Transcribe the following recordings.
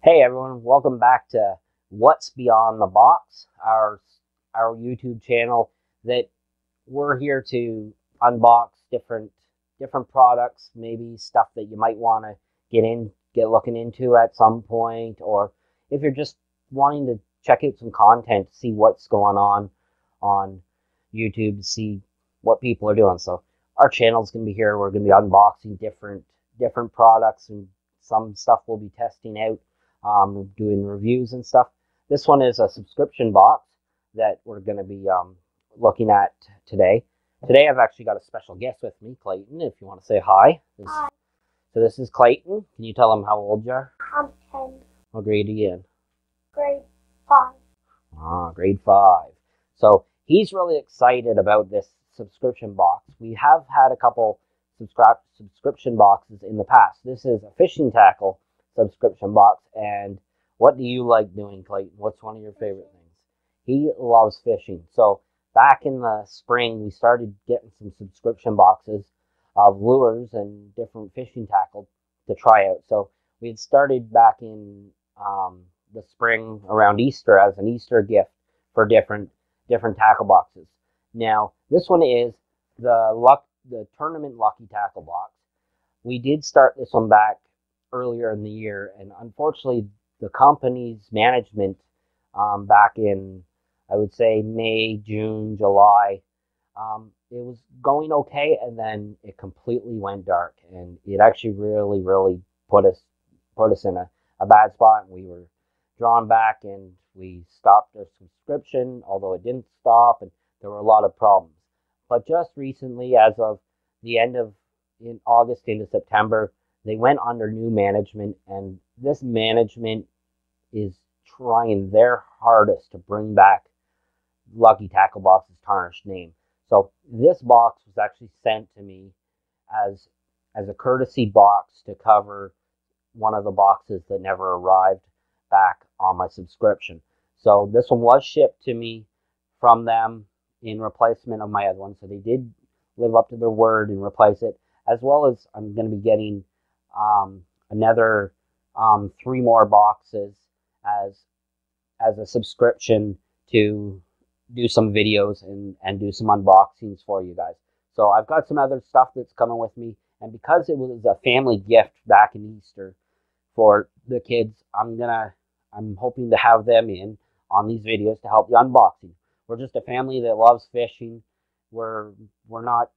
Hey everyone, welcome back to What's Beyond the Box, our YouTube channel that we're here to unbox different products, maybe stuff that you might want to get looking into at some point, or if you're just wanting to check out some content, see what's going on YouTube, to see what people are doing. So our channel's gonna be here. We're gonna be unboxing different products, and some stuff we'll be testing out, doing reviews and stuff. This one is a subscription box that we're going to be looking at today. Today I've actually got a special guest with me, Clayton, if you want to say hi. Hi, So this is Clayton. Can you tell him how old you are? I'm 10, What grade are you in? grade 5. Grade 5. So he's really excited about this subscription box. We have had a couple subscription boxes in the past. This is a fishing tackle subscription box. And what do you like doing, Clayton? What's one of your favorite things? He loves fishing. So back in the spring, we started getting some subscription boxes of lures and different fishing tackle to try out. So we had started back in the spring around Easter as an Easter gift for different tackle boxes. Now this one is the tournament lucky tackle box. We did start this one back earlier in the year, and unfortunately, the company's management back in, I would say, May, June, July, it was going okay, and then it completely went dark, and it actually really put us in a bad spot. And we were drawn back, and we stopped our subscription, although it didn't stop, and there were a lot of problems. But just recently, as of the end of in August into September, they went under new management, and this management is trying their hardest to bring back Lucky Tackle Box's tarnished name. So this box was actually sent to me as a courtesy box to cover one of the boxes that never arrived back on my subscription. So this one was shipped to me from them in replacement of my other one. So they did live up to their word and replace it, as well as I'm going to be getting another 3 more boxes as a subscription to do some videos and do some unboxings for you guys. So I've got some other stuff that's coming with me, and because it was a family gift back in Easter for the kids, I'm hoping to have them in on these videos to help the unboxing. We're just a family that loves fishing. We're not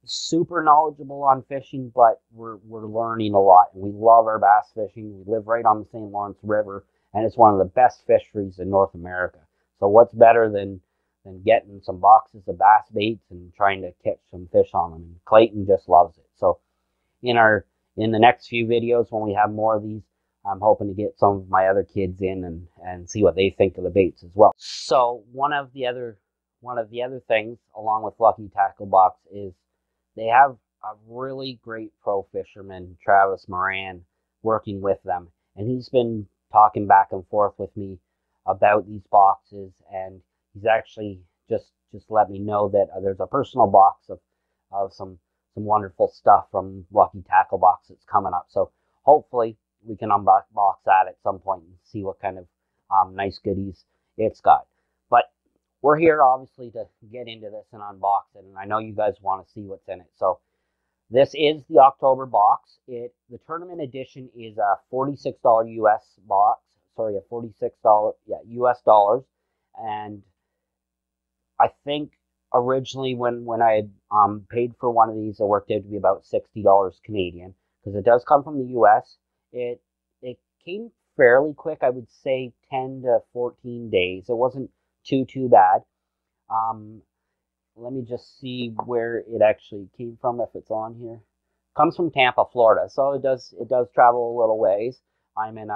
super knowledgeable on fishing, but we're learning a lot, and we love our bass fishing. We live right on the St. Lawrence River, and it's one of the best fisheries in North America. So what's better than getting some boxes of bass baits and trying to catch some fish on them? And Clayton just loves it. So in the next few videos, when we have more of these, I'm hoping to get some of my other kids in and see what they think of the baits as well. So one of the other things, along with Lucky Tackle Box, is they have a really great pro fisherman, Travis Moran, working with them, and he's been talking back and forth with me about these boxes, and he's actually just let me know that there's a personal box of some wonderful stuff from Lucky Tackle Box that's coming up. So hopefully we can unbox that at some point and see what kind of nice goodies it's got. But we're here obviously to get into this and unbox it, and I know you guys want to see what's in it. So this is the October box. The tournament edition is a $46 US box. Sorry, a $46 US dollars. And I think originally when I had paid for one of these, it worked out to be about $60 Canadian, because it does come from the US. It came fairly quick. I would say 10 to 14 days. It wasn't too bad. Let me just see where it actually came from, if it's on here. It comes from Tampa, Florida, so it does travel a little ways. I'm in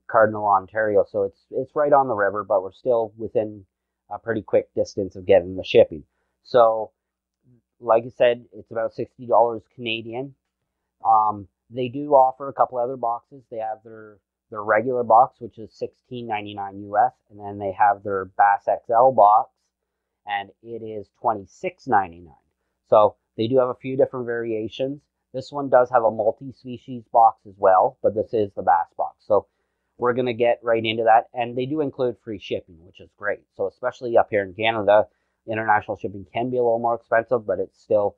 Cardinal, Ontario, so it's right on the river, but we're still within a pretty quick distance of getting the shipping. So, like I said, it's about $60 Canadian. They do offer a couple other boxes. They have their regular box, which is $16.99 US, and then they have their Bass XL box, and it is $26.99. So they do have a few different variations. This one does have a multi-species box as well, but this is the bass box. So we're going to get right into that. And they do include free shipping, which is great. So especially up here in Canada, international shipping can be a little more expensive, but it's still,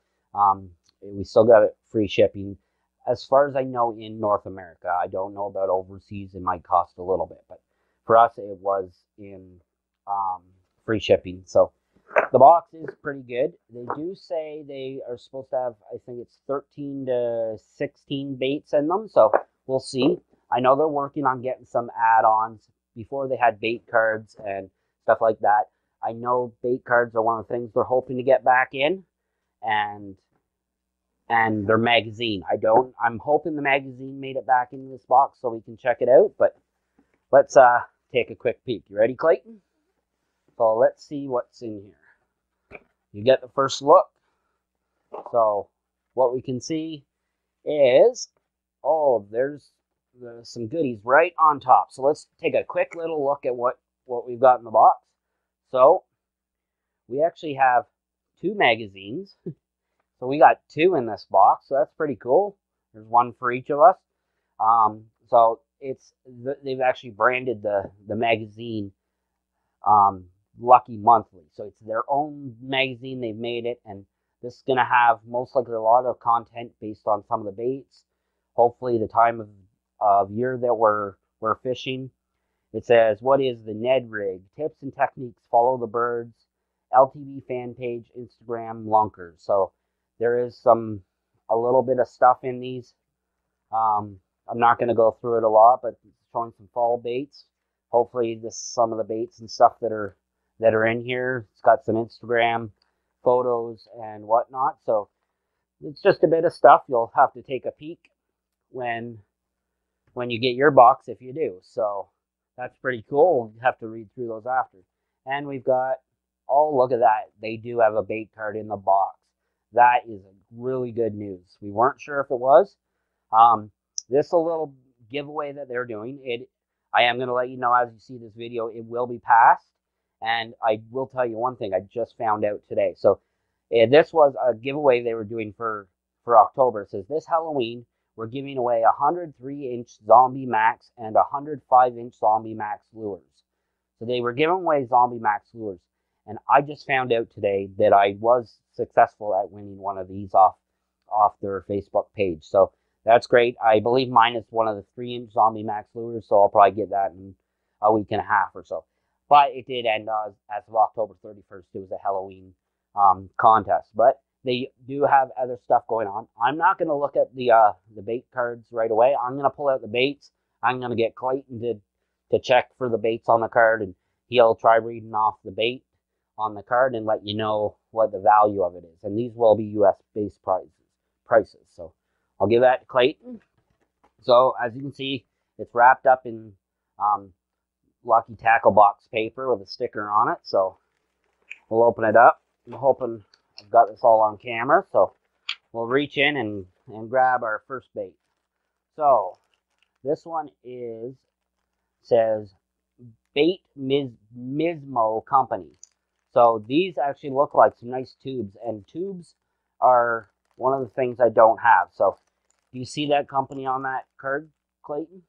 we still got free shipping. As far as I know, in North America, I don't know about overseas. It might cost a little bit, but for us, it was in free shipping. So the box is pretty good. They do say they are supposed to have, I think it's 13 to 16 baits in them. So we'll see. I know they're working on getting some add-ons. Before they had bait cards and stuff like that. I know bait cards are one of the things they're hoping to get back in, and their magazine. I'm hoping the magazine made it back into this box so we can check it out, but let's take a quick peek. You ready, Clayton? So let's see what's in here. You get the first look. So what we can see is, oh, there's some goodies right on top. So let's take a quick little look at what we've got in the box. So we actually have 2 magazines. So we got 2 in this box. So that's pretty cool. There's one for each of us. So they've actually branded the magazine Lucky Monthly. So it's their own magazine. They've made it, and this is going to have most likely a lot of content based on some of the baits. Hopefully the time of year that we're fishing. It says, what is the Ned rig? Tips and techniques, follow the birds, LTB fan page, Instagram, lunkers. So there is a little bit of stuff in these. I'm not going to go through it a lot, but it's showing some fall baits. Hopefully this is some of the baits and stuff that are in here. It's got some Instagram photos and whatnot. So it's just a bit of stuff. You'll have to take a peek when you get your box, if you do. So that's pretty cool. We'll have to read through those after. And we've got, oh, look at that. They do have a bait card in the box. That is really good news. We weren't sure if it was. This a little giveaway that they're doing. I am going to let you know as you see this video, it will be passed. And I will tell you one thing I just found out today. So this was a giveaway they were doing for October. It says, this Halloween, we're giving away a 103-inch Zombie Max and a 105-inch Zombie Max lures. So they were giving away Zombie Max lures. And I just found out today that I was successful at winning one of these off their Facebook page. So that's great. I believe mine is one of the 3-inch Zombie Max lures, so I'll probably get that in a week and a half or so. But it did end as of October 31st. It was a Halloween contest. But they do have other stuff going on. I'm not going to look at the bait cards right away. I'm going to pull out the baits. I'm going to get Clayton to check for the baits on the card, and he'll try reading off the bait on the card and let you know what the value of it is. And these will be US-based prices. So I'll give that to Clayton. So as you can see, it's wrapped up in Lucky Tackle box paper with a sticker on it. So we'll open it up. I'm hoping I've got this all on camera. So we'll reach in and grab our first bait. So this one says Bait Mismo Company. So these actually look like some nice tubes, and tubes are one of the things I don't have. So do you see that company on that card, Clayton?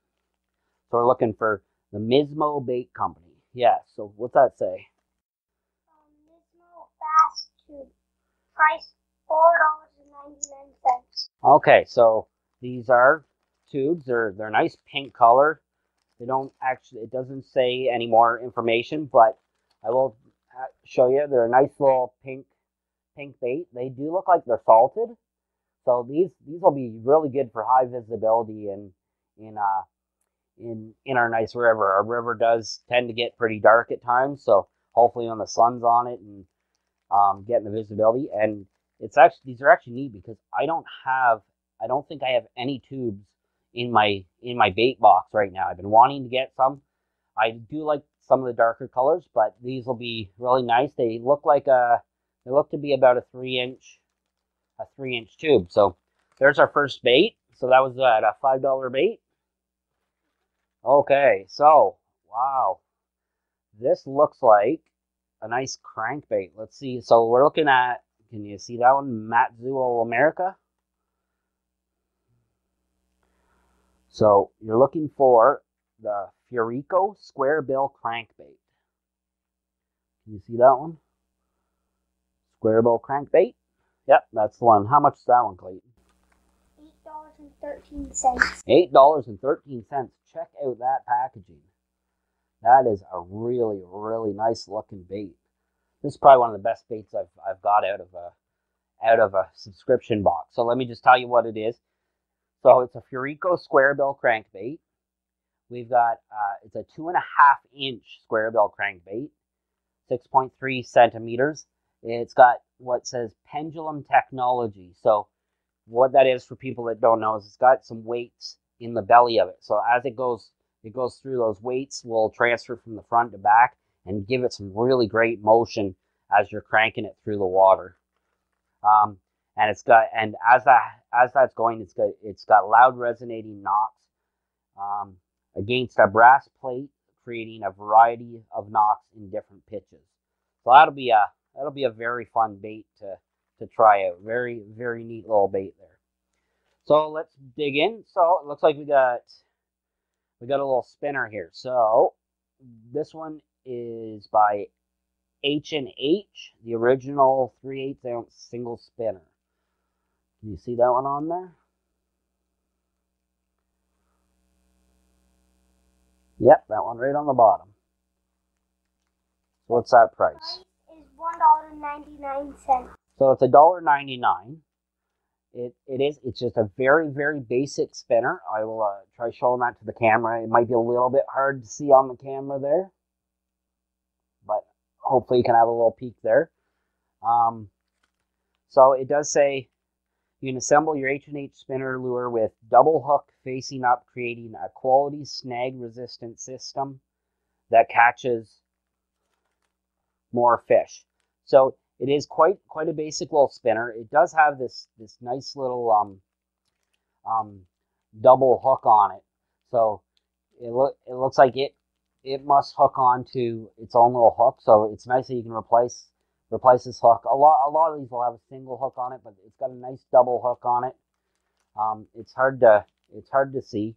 So we're looking for the Mismo Bait Company. Yeah, so what's that say? Mismo Fast Tube. Price $4.99. Okay, so these are tubes. They're nice pink color. They don't actually, it doesn't say any more information, but I will show you. They're a nice little pink bait. They do look like they're salted. So these will be really good for high visibility in our nice river. Our river does tend to get pretty dark at times, so hopefully when the sun's on it and getting the visibility. And these are actually neat because I don't think I have any tubes in my bait box right now. I've been wanting to get some. I do like some of the darker colors, but these will be really nice. They look to be about a 3-inch tube. So there's our first bait. So that was a $5 bait. Okay, so wow, this looks like a nice crankbait. Let's see. So we're looking at, can you see that one? Matsuo America. So you're looking for the Furico Square Bill Crankbait. Can you see that one? Square Bill Crankbait. Yep, that's the one. How much is that one, Clayton? $8.13. $8.13. Check out that packaging. That is a really, really nice looking bait. This is probably one of the best baits I've got out of a subscription box. So let me just tell you what it is. So it's a Furico Square Bill Crankbait. We've got it's a 2.5-inch square bill crankbait, 6.3 centimeters. It's got what says pendulum technology. So what that is for people that don't know is it's got some weights in the belly of it. So as it goes through, those weights will transfer from the front to back and give it some really great motion as you're cranking it through the water. And it's got, and as that's going, it's got loud resonating knocks against a brass plate, creating a variety of knocks in different pitches. So that'll be a very fun bait to try out. Very, very neat little bait there. So let's dig in. So it looks like we got a little spinner here. So this one is by H&H, the original 3/8 ounce single spinner. Can you see that one on there? Yep, that one right on the bottom. So what's that price? Price is $1.99. So it's $1.99. It's just a very, very basic spinner. I will try showing that to the camera. It might be a little bit hard to see on the camera there, but hopefully you can have a little peek there. So it does say you can assemble your H&H spinner lure with double hook facing up, creating a quality snag resistant system that catches more fish. So it is quite a basic little spinner. It does have this nice little double hook on it. So it looks like it must hook onto its own little hook. So it's nice that you can replace this hook. A lot of these will have a single hook on it, but it's got a nice double hook on it. It's hard to see.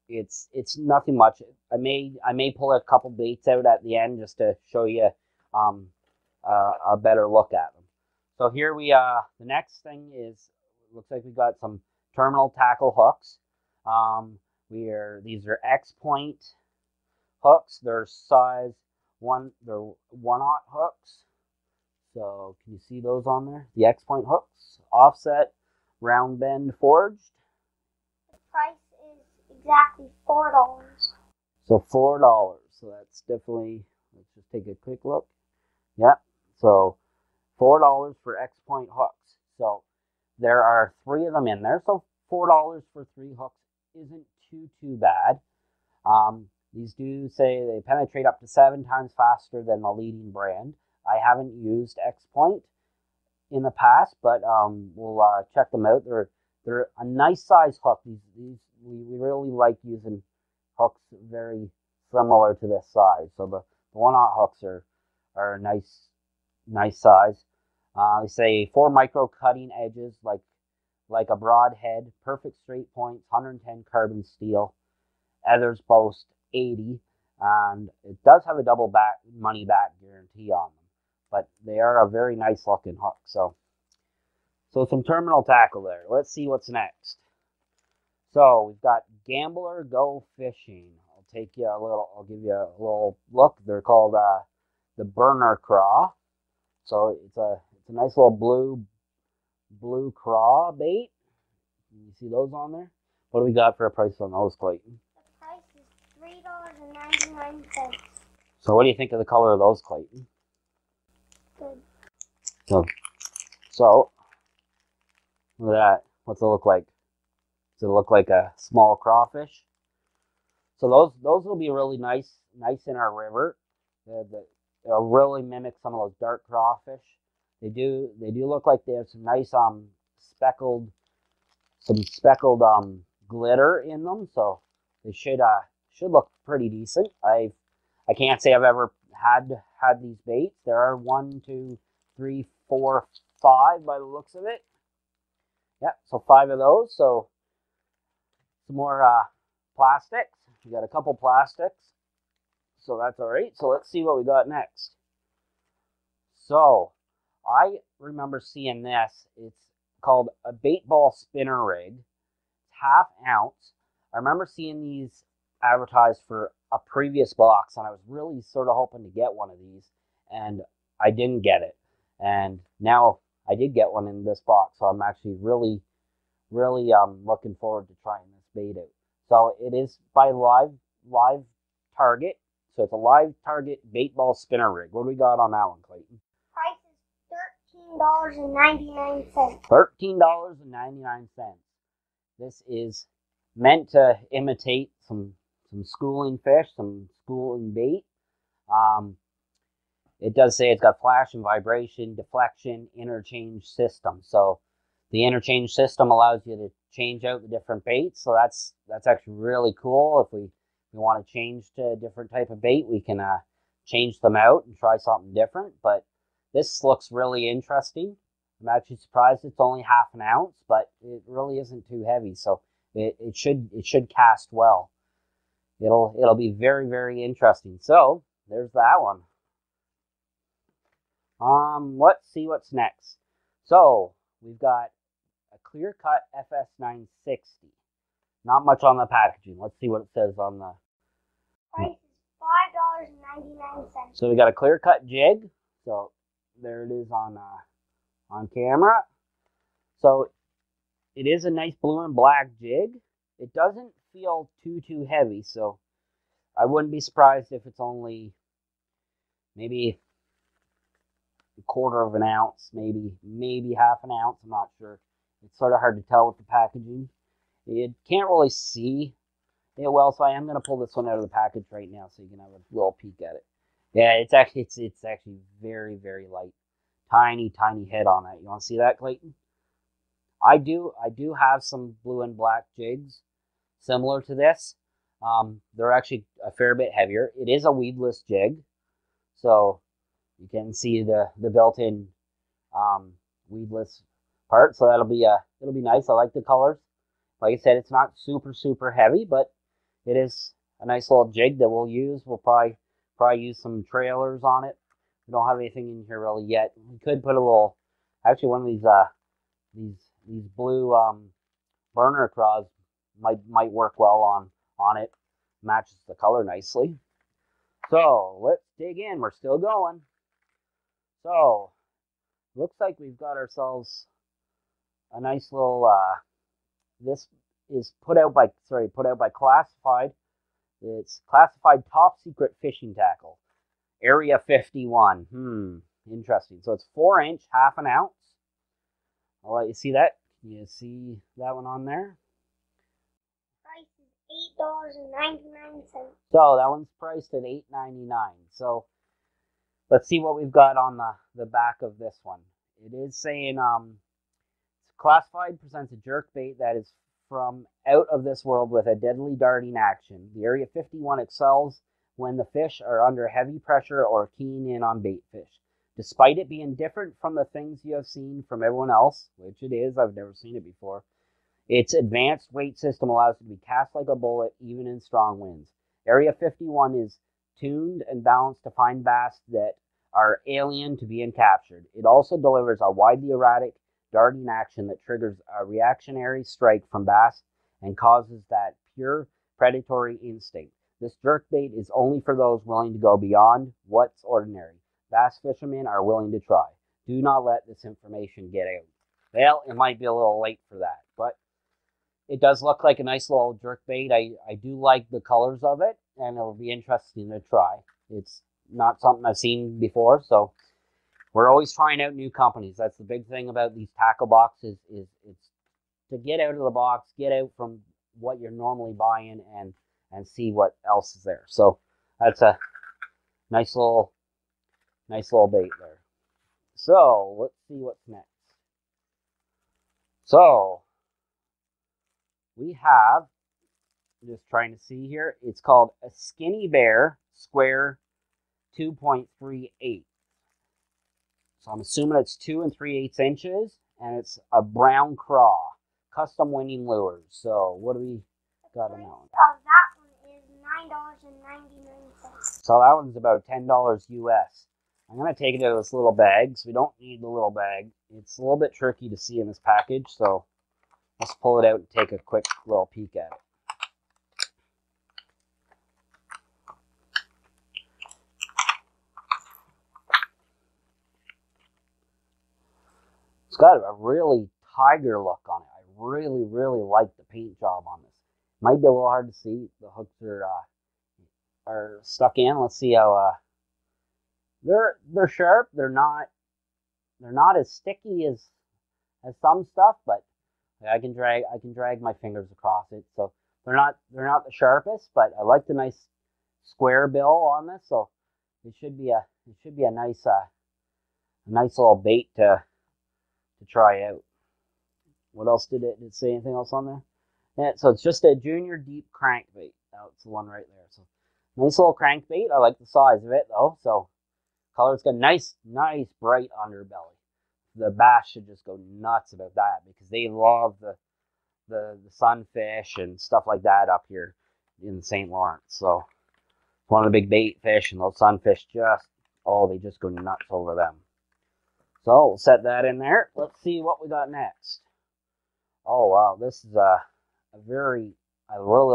It's nothing much. I may pull a couple baits out at the end just to show you a better look at them. So here the next thing is, looks like we got some terminal tackle hooks. These are X-point hooks. They're size they're 1/0 hooks. So can you see those on there? The X-point hooks, offset, round bend forged. The price is exactly $4. So $4. So that's definitely, let's just take a quick look. Yep. So $4 for X-point hooks. So there are 3 of them in there. So $4 for 3 hooks isn't too bad. These do say they penetrate up to 7 times faster than the leading brand. I haven't used X-point in the past, but we'll check them out. They're a nice size hook. We really like using hooks very similar to this size. So the 1/0 hooks are a nice size. They say 4 micro cutting edges, like a broad head, perfect straight points, 110 carbon steel. Others boast 80, and it does have a double money back guarantee on them, but they are a very nice looking hook. So some terminal tackle there. Let's see what's next. So we've got Gambler Go Fishing. I'll give you a little look. They're called the Burner Craw. So it's a nice little blue craw bait. You see those on there? What do we got for a price on those, Clayton? The price is $3.99. So what do you think of the color of those, Clayton? Good. So look at that. What's it look like? Does it look like a small crawfish? So those will be really nice in our river. They'll really mimic some of those dark crawfish. They do look like they have some nice speckled glitter in them. So they should look pretty decent. I can't say I've ever had these baits. There are 1, 2, 3, 4, 5 by the looks of it. Yeah, so 5 of those. So some more plastics. We got a couple plastics. So that's all right. So let's see what we got next. So I remember seeing this. It's called a bait ball spinner rig. It's ½ ounce. I remember seeing these advertised for a previous box, and I was really sort of hoping to get one of these, and I didn't get it. And now I did get one in this box, so I'm actually really looking forward to trying this bait out. So it is by Live Target. So it's a Live Target bait ball spinner rig. What do we got on that one, Clayton? Price is $13.99. $13.99. This is meant to imitate some schooling fish, some schooling bait. It does say it's got flash and vibration, deflection, interchange system. So the interchange system allows you to change out the different baits. So that's actually really cool. If we want to change to a different type of bait, we can change them out and try something different. But this looks really interesting. I'm actually surprised it's only ½ ounce, but it really isn't too heavy. So it should cast well. It'll be very interesting. So there's that one. Let's see what's next. So we've got a clear cut FS960. Not much on the packaging. Let's see what it says on the Price is $5.99. So we got a clear cut jig. So there it is on camera. So it is a nice blue and black jig. It doesn't feel too heavy, so I wouldn't be surprised if it's only maybe a quarter of an ounce, maybe ½ ounce. I'm not sure. It's sort of hard to tell with the packaging. You can't really see it well, so I am going to pull this one out of the package right now so you can have a little peek at it. Yeah, it's actually very light. Tiny head on it. You want to see that, Clayton? I do have some blue and black jigs similar to this. They're actually a fair bit heavier. It is a weedless jig, so you can see the built-in weedless part. So it'll be nice. I like the colors. Like I said, it's not super heavy, but it is a nice little jig that we'll use. We'll probably use some trailers on it. We don't have anything in here really yet. We could put a little, actually one of these blue burner craws might work well on it. Matches the color nicely. So let's dig in. We're still going. So looks like we've got ourselves a nice little. This is put out by Classified. It's Classified Top Secret Fishing Tackle, Area 51. Interesting. So it's 4-inch, ½ ounce. I'll let you see that. Can you see that one on there? Price is $8.99. So that one's priced at $8.99. So let's see what we've got on the back of this one. It is saying Classified presents a jerk bait that is from out of this world with a deadly darting action. The Area 51 excels when the fish are under heavy pressure or keen in on bait fish. Despite it being different from the things you have seen from everyone else, which it is, I've never seen it before, its advanced weight system allows it to be cast like a bullet even in strong winds. Area 51 is tuned and balanced to find bass that are alien to being captured. It also delivers a widely erratic darting action that triggers a reactionary strike from bass and causes that pure predatory instinct. This jerkbait is only for those willing to go beyond what's ordinary. Bass fishermen are willing to try. Do not let this information get out. Well, it might be a little late for that, but it does look like a nice little jerkbait. I do like the colors of it, and it'll be interesting to try. It's not something I've seen before, so we're always trying out new companies. That's the big thing about these tackle boxes is it's to get out of the box, get out from what you're normally buying and see what else is there. So that's a nice little bait there. So let's see what's next. So we have, just trying to see here, it's called a Skinny Bear Square 2.38. So I'm assuming it's 2 3/8 inches, and it's a brown craw, custom winning lures. So what do we? The got on that one? That one is $9.99. So that one's about $10 US. I'm going to take it out of this little bag, so we don't need the little bag. It's a little bit tricky to see in this package, so let's pull it out and take a quick little peek at it. It's got a really tiger look on it. I really, really like the paint job on this. Might be a little hard to see. The hooks are stuck in. Let's see how they're sharp. They're not as sticky as some stuff, but I can drag my fingers across it. So they're not the sharpest, but I like the nice square bill on this. So it should be a nice little bait to try out. What else did it say anything else on there? Yeah, so it's just a junior deep crankbait. That's the one right there. So nice little crankbait. I like the size of it though. So color's got nice bright underbelly. The bass should just go nuts about that because they love the sunfish and stuff like that up here in St. Lawrence. So one of the big bait fish, and those sunfish they just go nuts over them. So we'll set that in there. Let's see what we got next. Oh wow, this is I really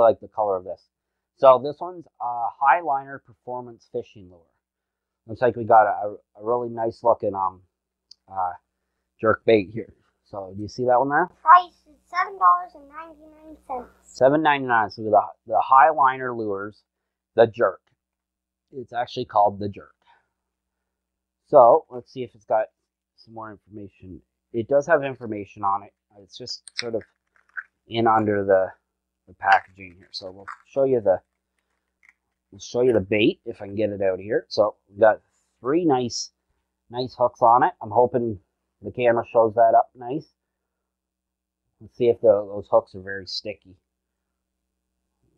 like the color of this. So this one's a Highliner Performance Fishing Lure. Looks like we got a really nice looking jerk bait here. So do you see that one there? Price is $7.99. $7.99. So the Highliner lures, the jerk. It's actually called the jerk. So let's see if it's got some more information. It does have information on it. It's just sort of in under the packaging here. So we'll show you the bait if I can get it out here. So we've got 3 nice hooks on it. I'm hoping the camera shows that up nice. Let's see if those hooks are very sticky.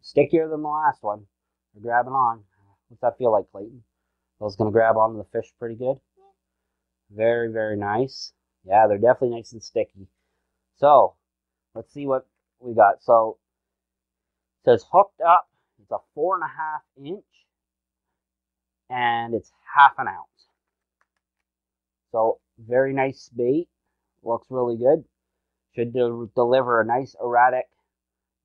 Stickier than the last one. They're grabbing on. What's that feel like, Clayton? Those gonna grab onto the fish pretty good? Very, very nice. Yeah, they're definitely nice and sticky. So, let's see what we got. So, it says hooked up. It's a 4.5 inch. And it's half an ounce. So, very nice bait. Looks really good. Should deliver a nice erratic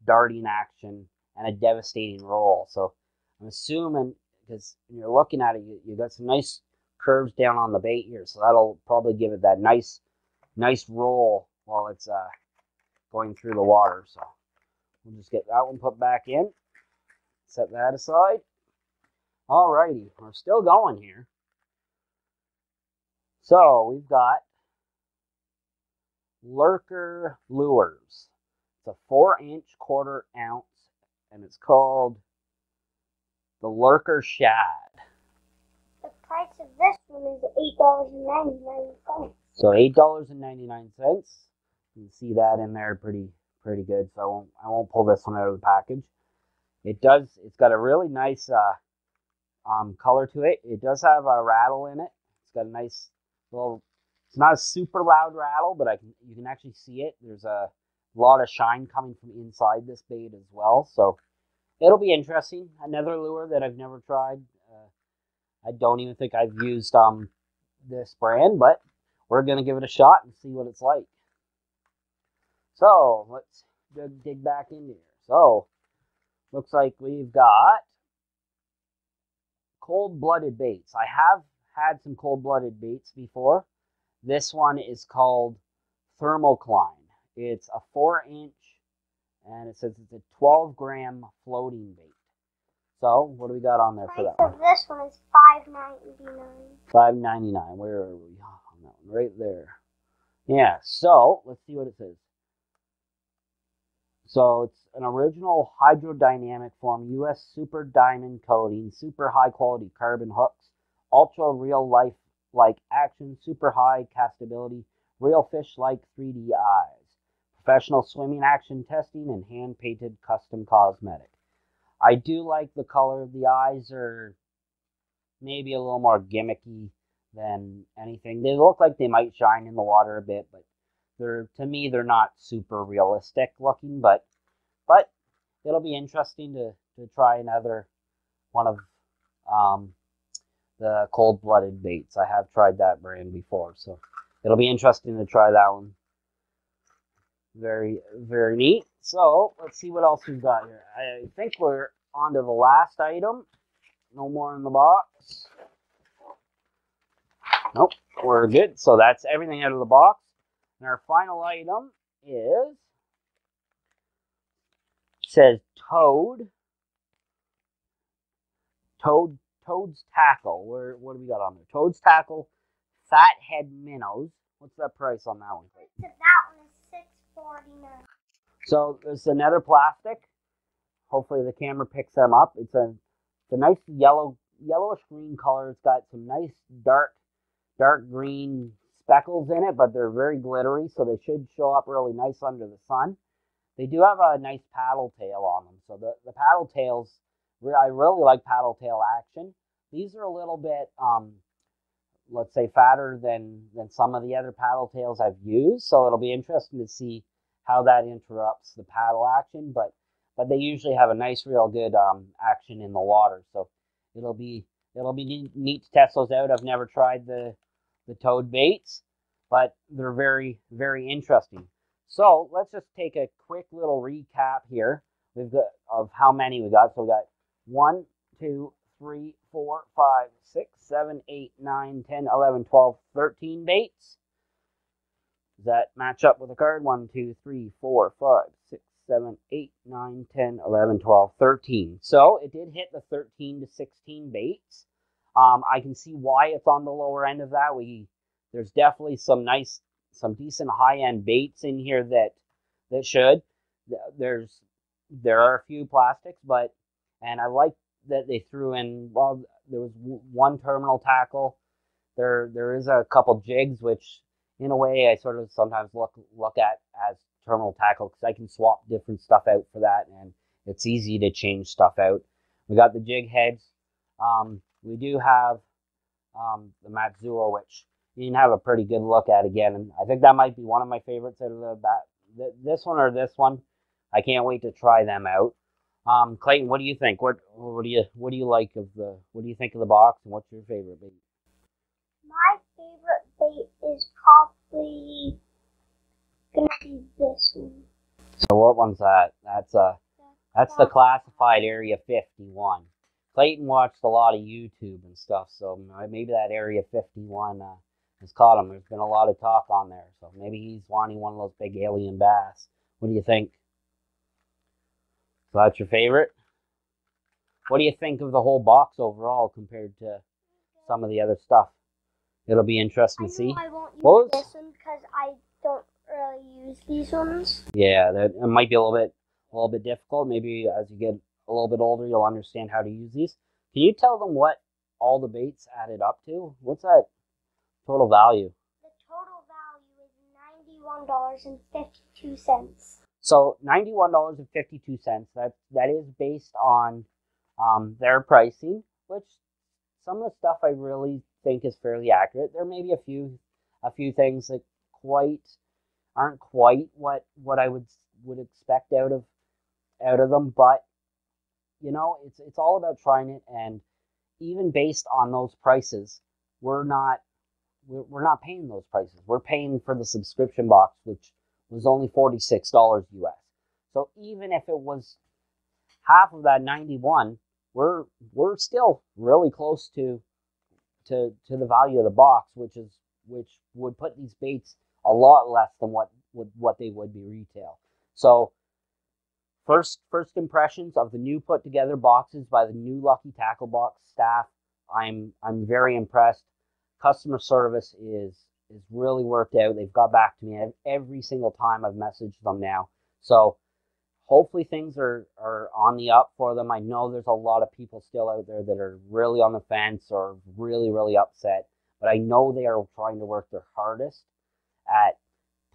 darting action and a devastating roll. So, I'm assuming, because when you're looking at it, you got some nice curves down on the bait here. So, that'll probably give it that nice roll while it's going through the water. So we'll just get that one put back in. Set that aside. Alrighty, we're still going here. So we've got Lurker Lures. It's a 4-inch 1/4 ounce, and it's called the Lurker Shad. The price of this one is $8.99. So $8.99. You can see that in there pretty good. So I won't pull this one out of the package. It's got a really nice color to it. It does have a rattle in it. It's got a nice little. It's not a super loud rattle, but you can actually see it. There's a lot of shine coming from inside this bait as well. So it'll be interesting. Another lure that I've never tried. I don't even think I've used this brand, but we're going to give it a shot and see what it's like. So, let's dig back in here. So, looks like we've got cold-blooded baits. I have had some cold-blooded baits before. This one is called Thermocline. It's a 4-inch, and it says it's a 12-gram floating bait. So, what do we got on there for that one? This one is $5.99. $5.99. Where are we? On that one, right there. Yeah. So let's see what it says. So it's an original hydrodynamic form, U.S. super diamond coating, super high quality carbon hooks, ultra real life like action, super high castability, real fish like 3D eyes, professional swimming action testing, and hand painted custom cosmetic. I do like the color of the eyes. Are maybe a little more gimmicky than anything. They look like they might shine in the water a bit, but to me they're not super realistic looking. But it'll be interesting to try another one of the cold-blooded baits. I have tried that brand before, so it'll be interesting to try that one. Very, very neat. So let's see what else we've got here. I think we're on to the last item. No more in the box. Nope, we're good. So that's everything out of the box. And our final item is, says Toad's Tackle. What do we got on there? Toad's Tackle, Fathead Minnows. What's that price on that one? That one is $6.49. So there's another plastic. Hopefully the camera picks them up. It's a nice yellowish green color. It's got some nice dark green speckles in it, but they're very glittery, so they should show up really nice under the sun. They do have a nice paddle tail on them. So the paddle tails, I really like paddle tail action. These are a little bit, let's say, fatter than some of the other paddle tails I've used. So it'll be interesting to see how that interrupts the paddle action. But they usually have a nice, real good action in the water. So it'll be neat to test those out. I've never tried the toad baits, but they're very, very interesting. So let's just take a quick little recap here. We've got of how many we got. So we got 1, 2, 3, 4, 5, 6, 7, 8, 9, 10, 11, 12, 13 baits. Does that match up with the card? 1, 2, 3, 4, 5, 6, 7, 8, 9, 10, 11, 12, 13. So it did hit the 13 to 16 baits. I can see why it's on the lower end of that. There's definitely some decent high-end baits in here that should. There are a few plastics, and I like that they threw in, well, there was one terminal tackle. There is a couple jigs, which in a way I sort of sometimes look at as terminal tackle, because I can swap different stuff out for that, and it's easy to change stuff out. We got the jig heads. We do have the Matsuo, which you can have a pretty good look at again, and I think that might be one of my favorites out of the bat. This one or this one, I can't wait to try them out. Clayton, what do you think? What do you like of the? What do you think of the box, and what's your favorite bait? My favorite bait is probably gonna be this one. So what one's that? That's the classified Area 51. Clayton watched a lot of YouTube and stuff, so maybe that Area 51 has caught him. There's been a lot of talk on there, so maybe he's wanting one of those big alien bass. What do you think? So that's your favorite? What do you think of the whole box overall compared to some of the other stuff? It'll be interesting to see. I won't use this one because I don't really use these ones. Yeah, it might be a little bit difficult. Maybe as you get a little bit older, you'll understand how to use these. Can you tell them what all the baits added up to? What's that total value? The total value is $91.52. So $91.52. That is based on their pricing, which some of the stuff I really think is fairly accurate. There may be a few things that aren't quite what I would expect out of them, but you know, it's all about trying it. And even based on those prices, we're not paying those prices. We're paying for the subscription box, which was only $46 US. So even if it was half of that 91, we're still really close to the value of the box, which would put these baits a lot less than what they would be retail. So first impressions of the new put together boxes by the new Lucky Tackle Box staff, I'm very impressed. Customer service is really worked out. They've got back to me every single time I've messaged them now. So hopefully things are on the up for them. I know there's a lot of people still out there that are really on the fence or really, really upset, but I know they are trying to work their hardest at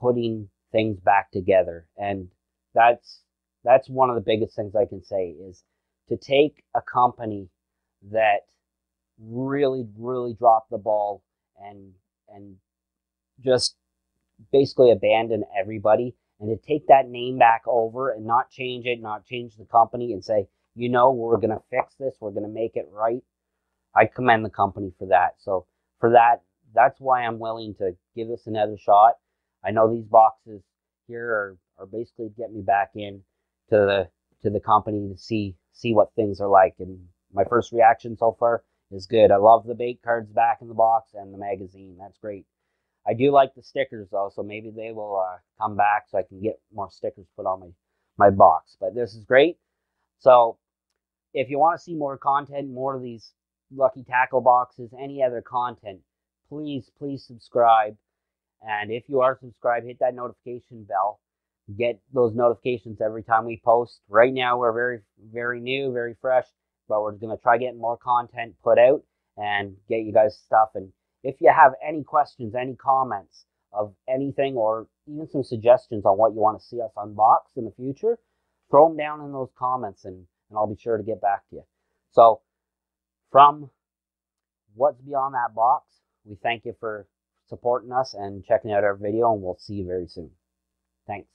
putting things back together. And that's one of the biggest things I can say, is to take a company that really, really dropped the ball and just basically abandon everybody and to take that name back over and not change it, not change the company, and say, you know, we're going to fix this, we're going to make it right. I commend the company for that. So for that, that's why I'm willing to give this another shot. I know these boxes here are basically getting me back in to the company to see what things are like. And my first reaction so far is good. I love the bait cards back in the box and the magazine. That's great. I do like the stickers though, so maybe they will come back so I can get more stickers put on my box. But this is great. So if you want to see more content, more of these Lucky Tackle boxes, any other content, please subscribe. And if you are subscribed, hit that notification bell. Get those notifications every time we post. Right now, we're very new, very fresh, but we're going to try getting more content put out and get you guys stuff. And if you have any questions, any comments of anything, or even some suggestions on what you want to see us unbox in the future, throw them down in those comments, and I'll be sure to get back to you. So from what's beyond that box, we thank you for supporting us and checking out our video, and we'll see you very soon. Thanks.